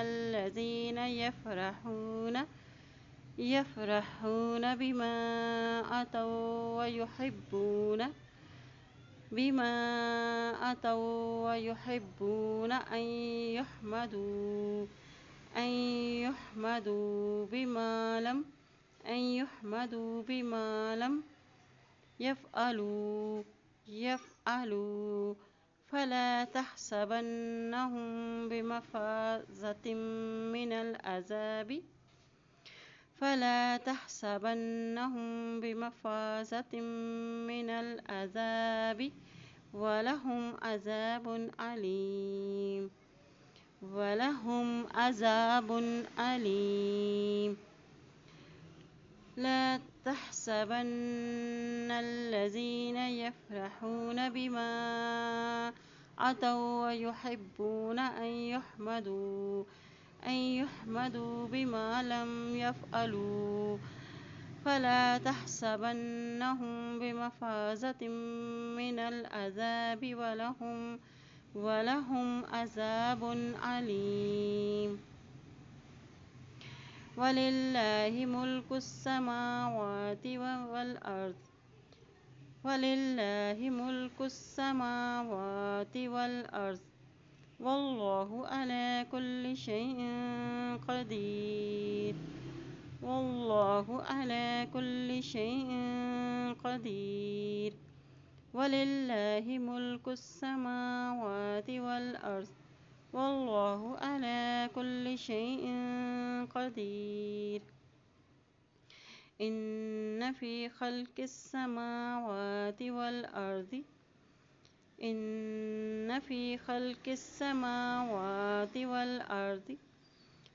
الذين يفرحون بما أتوا ويحبون أن يحمدوا بما لم يفعلوا فلا تحسبنهم بمفازة من العذاب ولهم عذاب أليم. لا تحسبن الذين يفرحون بما أتوا ويحبون أن يحمدوا بما لم يفعلوا فلا تحسبنهم بمفازة من العذاب ولهم عذاب أليم. ولله ملك السماوات والأرض والله على كل شيء قدير. ولله ملك السماوات والأرض والله على كل شيء قدير. إن في خلق السماوات والأرض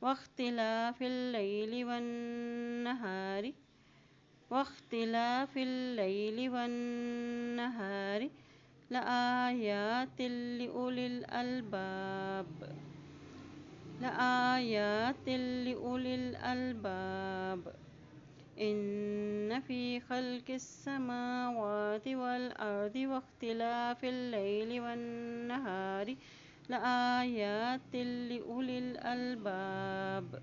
واختلاف الليل والنهار لآيات لأولي الألباب. إن في خلق السماوات والأرض واختلاف الليل والنهار لآيات لأولي الألباب.